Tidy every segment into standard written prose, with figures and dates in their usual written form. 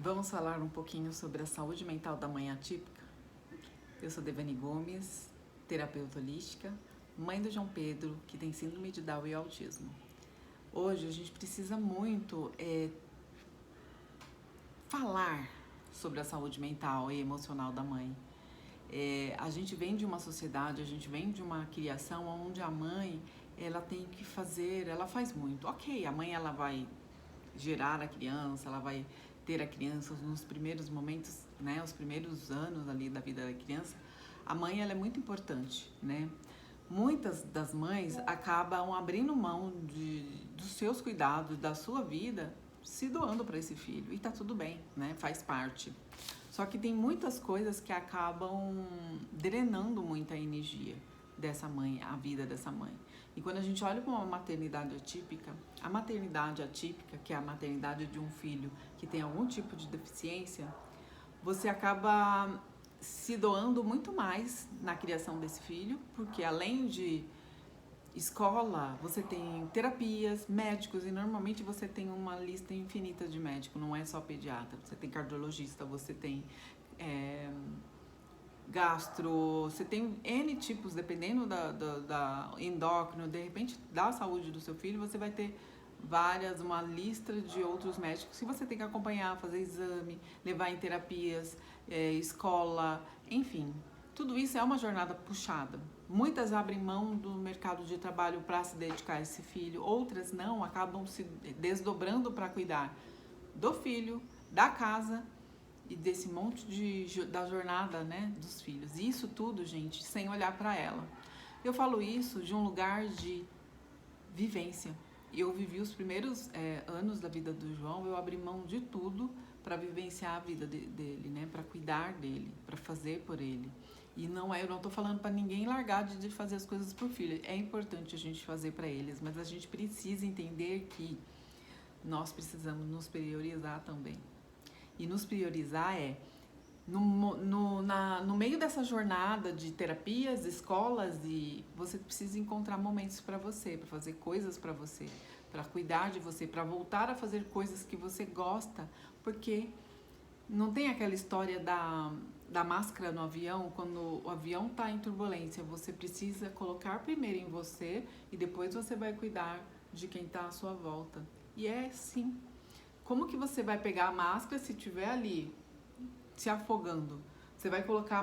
Vamos falar um pouquinho sobre a saúde mental da mãe atípica? Eu sou Devani Gomes, terapeuta holística, mãe do João Pedro, que tem síndrome de Down e autismo. Hoje a gente precisa muito falar sobre a saúde mental e emocional da mãe. A gente vem de uma sociedade, a gente vem de uma criação onde a mãe, ela tem que fazer, ela faz muito. Ok, a mãe ela vai gerar a criança, ela vai ter a criança nos primeiros momentos, né, os primeiros anos ali da vida da criança. A mãe ela é muito importante, né? Muitas das mães acabam abrindo mão dos seus cuidados, da sua vida, se doando para esse filho. E tá tudo bem, né? Faz parte. Só que tem muitas coisas que acabam drenando muita energia dessa mãe, a vida dessa mãe. E quando a gente olha para uma maternidade atípica, a maternidade atípica, que é a maternidade de um filho que tem algum tipo de deficiência, você acaba se doando muito mais na criação desse filho, porque além de escola, você tem terapias, médicos, e normalmente você tem uma lista infinita de médicos, não é só pediatra, você tem cardiologista, você tem gastro, você tem N tipos, dependendo da endócrino, de repente da saúde do seu filho, você vai ter uma lista de outros médicos que você tem que acompanhar, fazer exame, levar em terapias, escola, enfim. Tudo isso é uma jornada puxada. Muitas abrem mão do mercado de trabalho para se dedicar a esse filho, outras não, acabam se desdobrando para cuidar do filho, da casa e desse monte da jornada, né, dos filhos. E isso tudo, gente, sem olhar para ela. Eu falo isso de um lugar de vivência. Eu vivi os primeiros anos da vida do João, eu abri mão de tudo para vivenciar a vida dele, né, para cuidar dele, para fazer por ele. E eu não tô falando para ninguém largar de fazer as coisas por filho. É importante a gente fazer para eles, mas a gente precisa entender que nós precisamos nos priorizar também. E nos priorizar no meio dessa jornada de terapias, escolas, e você precisa encontrar momentos para você, para fazer coisas para você, para cuidar de você, para voltar a fazer coisas que você gosta, porque não tem aquela história da máscara no avião, quando o avião está em turbulência, você precisa colocar primeiro em você e depois você vai cuidar de quem está à sua volta. E é assim. Como que você vai pegar a máscara se estiver ali se afogando? Você vai colocar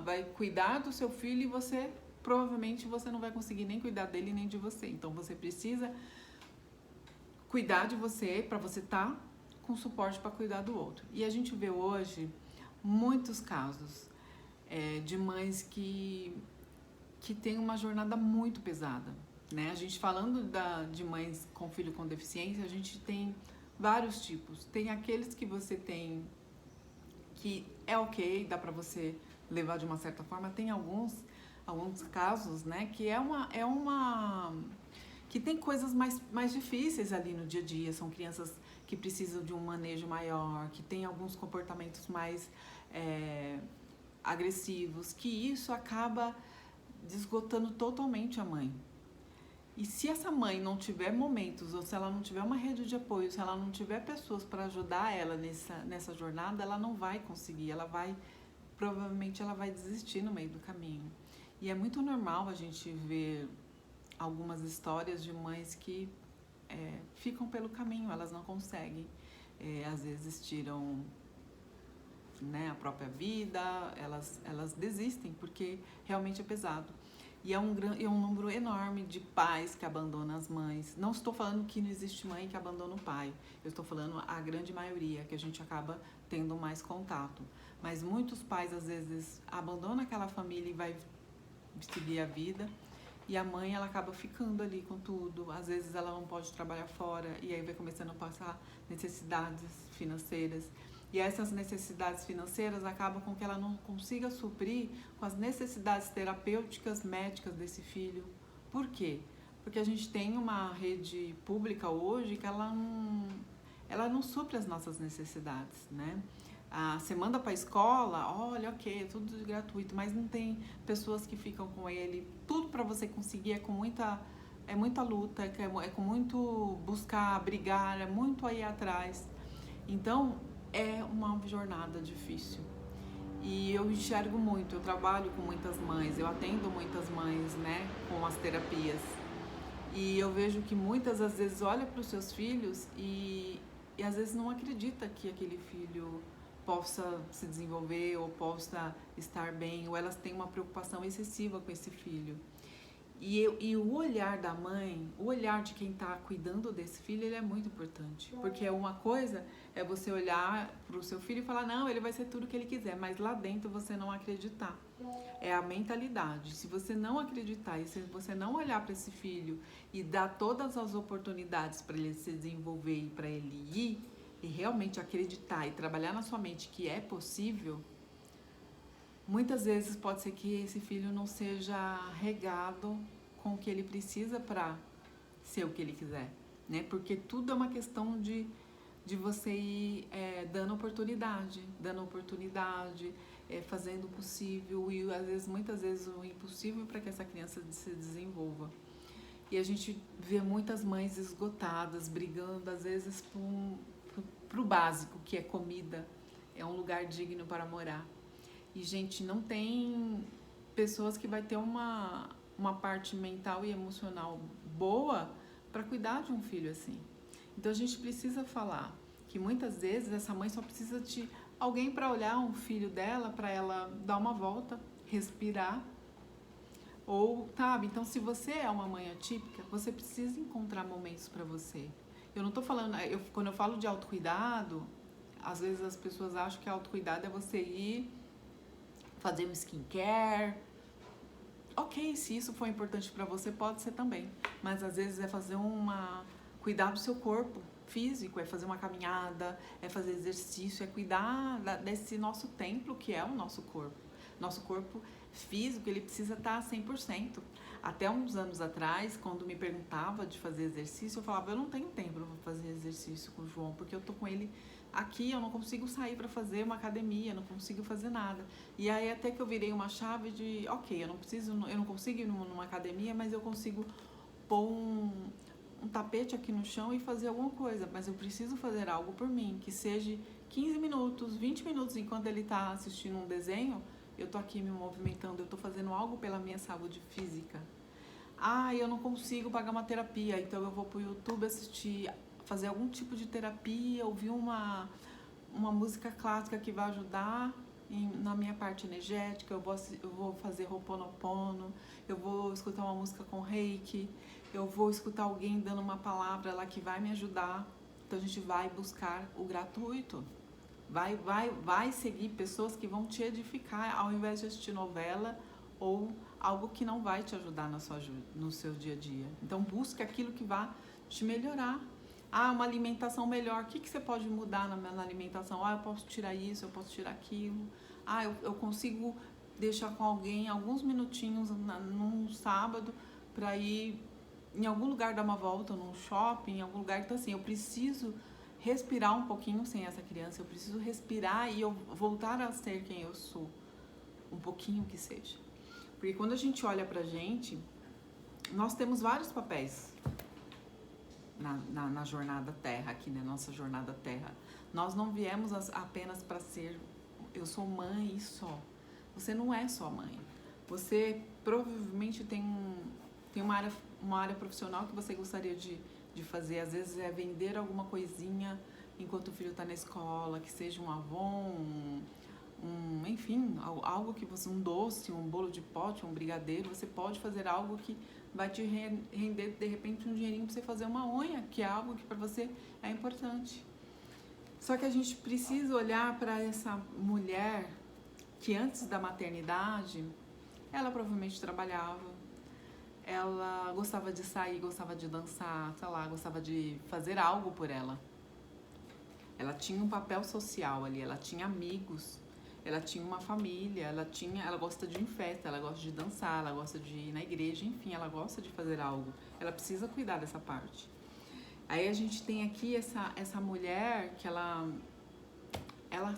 vai cuidar do seu filho e você provavelmente você não vai conseguir nem cuidar dele nem de você. Então você precisa cuidar de você para você estar com suporte para cuidar do outro. E a gente vê hoje muitos casos de mães que tem uma jornada muito pesada, né? A gente falando de mães com filho com deficiência, a gente tem vários tipos. Tem aqueles que você tem que é ok, dá pra você levar de uma certa forma. Tem alguns casos, né, que que tem coisas mais difíceis ali no dia a dia. São crianças que precisam de um manejo maior, que tem alguns comportamentos mais agressivos, que isso acaba desgotando totalmente a mãe. E se essa mãe não tiver momentos, ou se ela não tiver uma rede de apoio, se ela não tiver pessoas para ajudar ela nessa jornada, ela não vai conseguir, provavelmente ela vai desistir no meio do caminho. E é muito normal a gente ver algumas histórias de mães que ficam pelo caminho, elas não conseguem. Às vezes tiram, né, a própria vida, elas desistem porque realmente é pesado. E é um número enorme de pais que abandonam as mães. Não estou falando que não existe mãe que abandona o pai. Eu estou falando a grande maioria, que a gente acaba tendo mais contato. Mas muitos pais, às vezes, abandonam aquela família e vai seguir a vida. E a mãe, ela acaba ficando ali com tudo. Às vezes, ela não pode trabalhar fora. E aí vai começando a passar necessidades financeiras. E essas necessidades financeiras acabam com que ela não consiga suprir com as necessidades terapêuticas, médicas desse filho. Por quê? Porque a gente tem uma rede pública hoje que ela não supre as nossas necessidades, né? Você manda para a escola, olha, ok, é tudo gratuito, mas não tem pessoas que ficam com ele. Tudo para você conseguir é muita luta, é com muito buscar, brigar, é muito aí atrás. Então, é uma jornada difícil. E eu enxergo muito, eu trabalho com muitas mães, eu atendo muitas mães, né, com as terapias. E eu vejo que muitas às vezes olha para os seus filhos e às vezes não acredita que aquele filho possa se desenvolver ou possa estar bem, ou elas têm uma preocupação excessiva com esse filho. E o olhar da mãe, o olhar de quem está cuidando desse filho, ele é muito importante. Porque uma coisa é você olhar para o seu filho e falar, não, ele vai ser tudo o que ele quiser, mas lá dentro você não acreditar. É a mentalidade. Se você não acreditar e se você não olhar para esse filho e dar todas as oportunidades para ele se desenvolver e para ele ir, e realmente acreditar e trabalhar na sua mente que é possível, muitas vezes pode ser que esse filho não seja regado com o que ele precisa para ser o que ele quiser, né? Porque tudo é uma questão de você ir dando oportunidade, fazendo o possível e às vezes, muitas vezes, o impossível para que essa criança se desenvolva. E a gente vê muitas mães esgotadas, brigando às vezes pro básico, que é comida, é um lugar digno para morar. E, gente, não tem pessoas que vai ter uma parte mental e emocional boa para cuidar de um filho assim. Então a gente precisa falar que muitas vezes essa mãe só precisa de alguém para olhar um filho dela, para ela dar uma volta, respirar. Ou, sabe, então se você é uma mãe atípica, você precisa encontrar momentos para você. Eu não tô falando, quando eu falo de autocuidado, às vezes as pessoas acham que autocuidado é você ir fazer um skincare. Ok, se isso for importante para você, pode ser também. Mas às vezes é fazer cuidar do seu corpo físico, é fazer uma caminhada, é fazer exercício, é cuidar desse nosso templo que é o nosso corpo. Nosso corpo físico, ele precisa estar 100%. Até uns anos atrás, quando me perguntava de fazer exercício, eu falava, eu não tenho tempo para fazer exercício com o João, porque eu tô com ele aqui, eu não consigo sair para fazer uma academia, não consigo fazer nada. E aí até que eu virei uma chave de, ok, eu não consigo ir numa academia, mas eu consigo pôr um tapete aqui no chão e fazer alguma coisa, mas eu preciso fazer algo por mim, que seja 15 minutos, 20 minutos, enquanto ele está assistindo um desenho, eu tô aqui me movimentando, eu tô fazendo algo pela minha saúde física. Eu não consigo pagar uma terapia, então eu vou pro YouTube assistir, fazer algum tipo de terapia, ouvir uma música clássica que vai ajudar na minha parte energética, eu vou fazer Ho'oponopono, eu vou escutar uma música com Reiki, eu vou escutar alguém dando uma palavra lá que vai me ajudar. Então a gente vai buscar o gratuito. Vai seguir pessoas que vão te edificar ao invés de assistir novela ou algo que não vai te ajudar no seu dia a dia. Então busca aquilo que vai te melhorar. Uma alimentação melhor. O que você pode mudar na alimentação? Eu posso tirar isso, eu posso tirar aquilo. Eu consigo deixar com alguém alguns minutinhos num sábado para ir em algum lugar dar uma volta, num shopping, em algum lugar. Então assim, eu preciso respirar um pouquinho sem essa criança, eu preciso respirar e eu voltar a ser quem eu sou, um pouquinho que seja. Porque quando a gente olha pra gente, nós temos vários papéis na jornada Terra, aqui na nossa jornada Terra. Nós não viemos apenas para ser, eu sou mãe e só. Você não é só mãe. Você provavelmente tem uma área profissional que você gostaria de fazer, às vezes é vender alguma coisinha enquanto o filho está na escola, que seja um Avon, enfim, algo que você, um doce, um bolo de pote, um brigadeiro, você pode fazer algo que vai te render de repente um dinheirinho para você fazer uma unha, que é algo que para você é importante. Só que a gente precisa olhar para essa mulher que antes da maternidade, ela provavelmente trabalhava, ela gostava de sair, gostava de dançar, sei lá, gostava de fazer algo por ela. Ela tinha um papel social ali, ela tinha amigos, ela tinha uma família, ela gosta de ir em festa, ela gosta de dançar, ela gosta de ir na igreja, enfim, ela gosta de fazer algo. Ela precisa cuidar dessa parte. Aí a gente tem aqui essa mulher que ela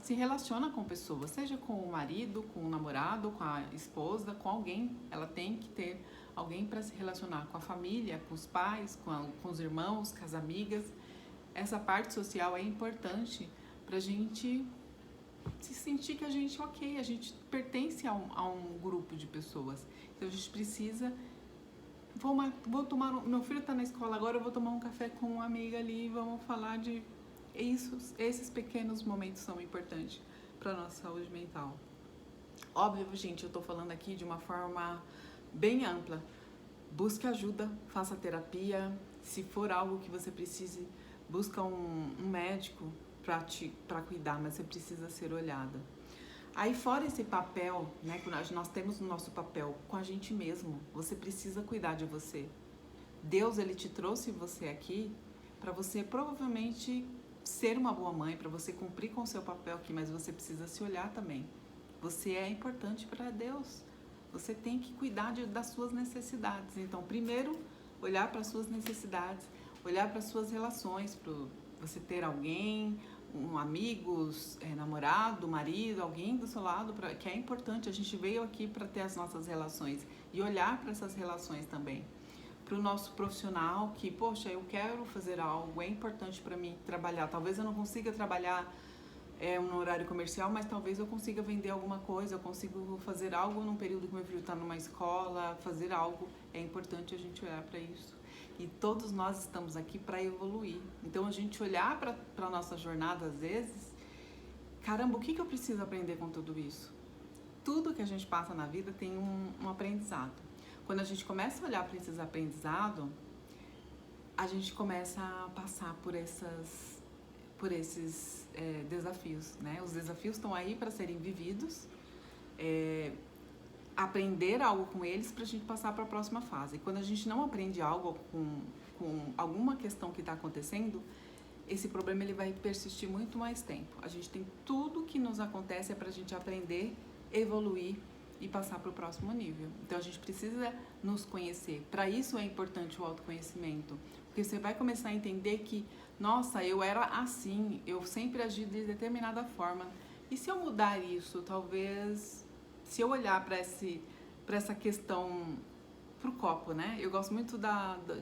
se relaciona com pessoas, seja com o marido, com o namorado, com a esposa, com alguém. Ela tem que ter alguém para se relacionar com a família, com os pais, com os irmãos, com as amigas. Essa parte social é importante pra gente se sentir que a gente, ok, a gente pertence a um grupo de pessoas. Então a gente precisa, vou tomar, meu filho tá na escola agora, eu vou tomar um café com uma amiga ali, vamos falar de isso. Esses pequenos momentos são importantes para nossa saúde mental. Óbvio, gente, eu tô falando aqui de uma forma bem ampla. Busque ajuda, faça terapia, se for algo que você precise, busca um médico para cuidar, mas você precisa ser olhada. Aí fora esse papel, né, que nós temos o nosso papel com a gente mesmo, você precisa cuidar de você. Deus, ele te trouxe você aqui para você provavelmente ser uma boa mãe, para você cumprir com o seu papel aqui, mas você precisa se olhar também. Você é importante para Deus. Você tem que cuidar das suas necessidades. Então, primeiro, olhar para as suas necessidades, olhar para as suas relações, para você ter alguém, amigos, namorado, marido, alguém do seu lado, que é importante. A gente veio aqui para ter as nossas relações e olhar para essas relações também. Para o nosso profissional, que, poxa, eu quero fazer algo, é importante para mim trabalhar. Talvez eu não consiga trabalhar no horário comercial, mas talvez eu consiga vender alguma coisa, eu consigo fazer algo num período que meu filho está numa escola, fazer algo. É importante a gente olhar para isso. E todos nós estamos aqui para evoluir. Então, a gente olhar para a nossa jornada, às vezes, caramba, o que eu preciso aprender com tudo isso? Tudo que a gente passa na vida tem um aprendizado. Quando a gente começa a olhar para esses aprendizados, a gente começa a passar por esses desafios, né? Os desafios estão aí para serem vividos, aprender algo com eles para a gente passar para a próxima fase. E quando a gente não aprende algo com alguma questão que está acontecendo, esse problema ele vai persistir muito mais tempo. A gente tem tudo que nos acontece para a gente aprender, evoluir e passar para o próximo nível. Então a gente precisa nos conhecer. Para isso é importante o autoconhecimento, porque você vai começar a entender que, nossa, eu era assim, eu sempre agi de determinada forma. E se eu mudar isso, talvez, se eu olhar para essa questão, para o copo, né? Eu gosto muito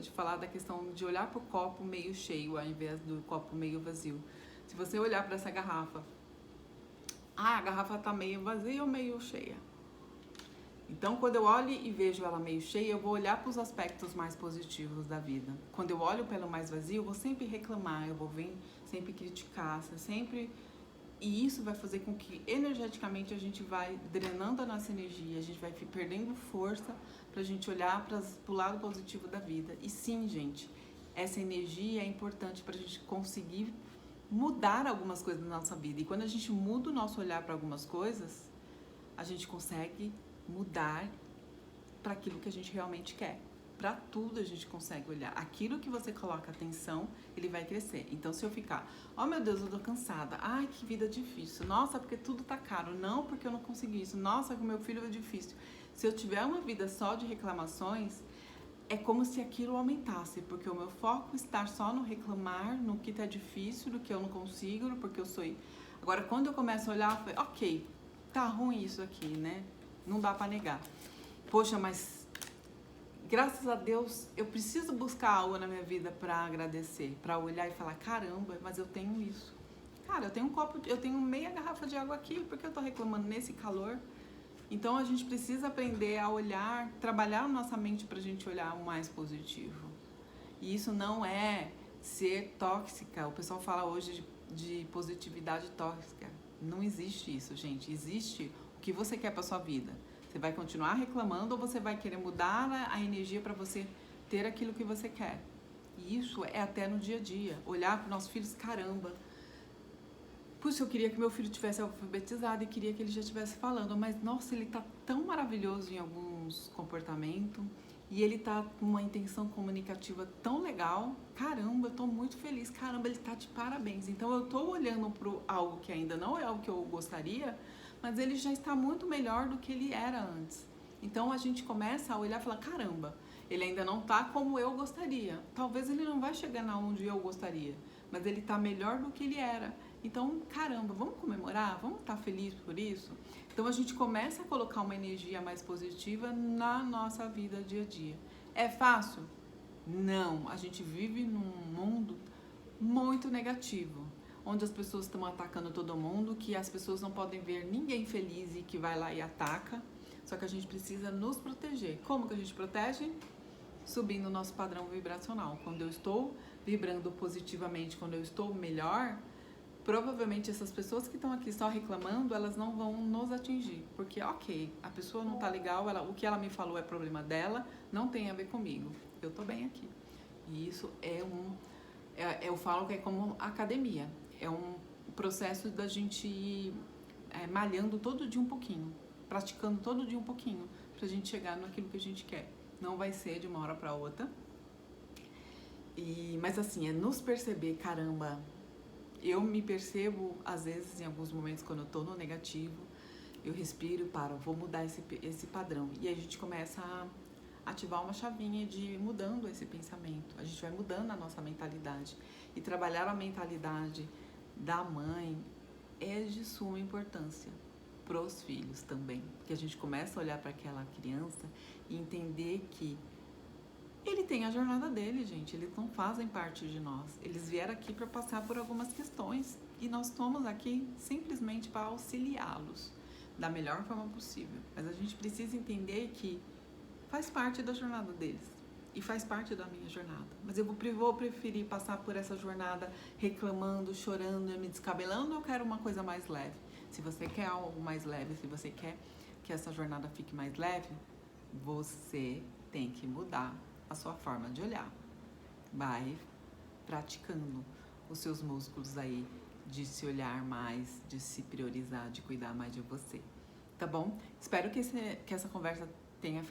de falar da questão de olhar para o copo meio cheio ao invés do copo meio vazio. Se você olhar para essa garrafa, a garrafa está meio vazia ou meio cheia? Então, quando eu olho e vejo ela meio cheia, eu vou olhar para os aspectos mais positivos da vida. Quando eu olho pelo mais vazio, eu vou sempre reclamar, eu vou sempre criticar, sempre... E isso vai fazer com que, energeticamente, a gente vai drenando a nossa energia, a gente vai perdendo força para a gente olhar para o lado positivo da vida. E sim, gente, essa energia é importante para a gente conseguir mudar algumas coisas na nossa vida. E quando a gente muda o nosso olhar para algumas coisas, a gente consegue mudar para aquilo que a gente realmente quer. Para tudo a gente consegue olhar. Aquilo que você coloca atenção, ele vai crescer. Então, se eu ficar, oh meu Deus, eu tô cansada. Ai, que vida difícil. Nossa, porque tudo tá caro. Não, porque eu não consegui isso. Nossa, que o meu filho é difícil. Se eu tiver uma vida só de reclamações, é como se aquilo aumentasse. Porque o meu foco está só no reclamar, no que tá difícil, no que eu não consigo, porque eu sou... Agora, quando eu começo a olhar, eu falo, ok, tá ruim isso aqui, né? Não dá para negar. Poxa, mas graças a Deus eu preciso buscar algo na minha vida para agradecer, para olhar e falar, caramba, mas eu tenho isso. Cara, eu tenho um copo, eu tenho meia garrafa de água aqui, por que eu tô reclamando nesse calor? Então a gente precisa aprender a olhar, trabalhar a nossa mente pra gente olhar o mais positivo. E isso não é ser tóxica. O pessoal fala hoje de positividade tóxica. Não existe isso, gente. Existe o que você quer para sua vida. Você vai continuar reclamando ou você vai querer mudar a energia para você ter aquilo que você quer? E isso é até no dia a dia. Olhar para os nossos filhos, caramba. Puxa, eu queria que meu filho tivesse alfabetizado e queria que ele já estivesse falando. Mas, nossa, ele tá tão maravilhoso em alguns comportamentos. E ele tá com uma intenção comunicativa tão legal. Caramba, eu tô muito feliz. Caramba, ele tá de parabéns. Então, eu tô olhando para algo que ainda não é algo que eu gostaria, mas ele já está muito melhor do que ele era antes. Então a gente começa a olhar e falar, caramba, ele ainda não está como eu gostaria. Talvez ele não vai chegar na onde eu gostaria, mas ele está melhor do que ele era. Então, caramba, vamos comemorar? Vamos estar felizes por isso? Então a gente começa a colocar uma energia mais positiva na nossa vida dia a dia. É fácil? Não. A gente vive num mundo muito negativo, onde as pessoas estão atacando todo mundo, que as pessoas não podem ver ninguém feliz e que vai lá e ataca. Só que a gente precisa nos proteger. Como que a gente protege? Subindo o nosso padrão vibracional. Quando eu estou vibrando positivamente, quando eu estou melhor, provavelmente essas pessoas que estão aqui só reclamando, elas não vão nos atingir. Porque, ok, a pessoa não tá legal, o que ela me falou é problema dela, não tem a ver comigo. Eu tô bem aqui. E isso eu falo que é como academia. É um processo da gente ir malhando todo dia um pouquinho, praticando todo dia um pouquinho, pra gente chegar naquilo que a gente quer. Não vai ser de uma hora pra outra. Mas assim, é nos perceber, caramba, eu me percebo, às vezes, em alguns momentos, quando eu tô no negativo, eu respiro e paro, vou mudar esse padrão. E aí a gente começa a ativar uma chavinha de ir mudando esse pensamento. A gente vai mudando a nossa mentalidade. E trabalhar a mentalidade da mãe é de suma importância pros filhos também. Porque a gente começa a olhar para aquela criança e entender que ele tem a jornada dele, gente. Eles não fazem parte de nós. Eles vieram aqui para passar por algumas questões e nós estamos aqui simplesmente para auxiliá-los da melhor forma possível. Mas a gente precisa entender que faz parte da jornada deles e faz parte da minha jornada. Mas eu vou preferir passar por essa jornada reclamando, chorando e me descabelando, ou eu quero uma coisa mais leve? Se você quer algo mais leve, se você quer que essa jornada fique mais leve, você tem que mudar a sua forma de olhar. Vai praticando os seus músculos aí de se olhar mais, de se priorizar, de cuidar mais de você. Tá bom? Espero que essa conversa tenha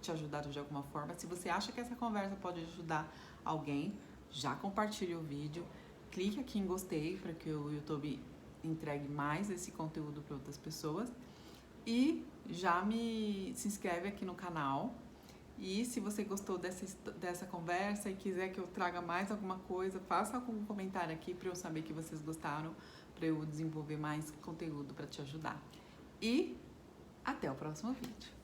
te ajudado de alguma forma. Se você acha que essa conversa pode ajudar alguém, já compartilhe o vídeo. Clique aqui em gostei para que o YouTube entregue mais esse conteúdo para outras pessoas. E já se inscreve aqui no canal. E se você gostou dessa conversa e quiser que eu traga mais alguma coisa, faça algum comentário aqui para eu saber que vocês gostaram, para eu desenvolver mais conteúdo para te ajudar. E até o próximo vídeo.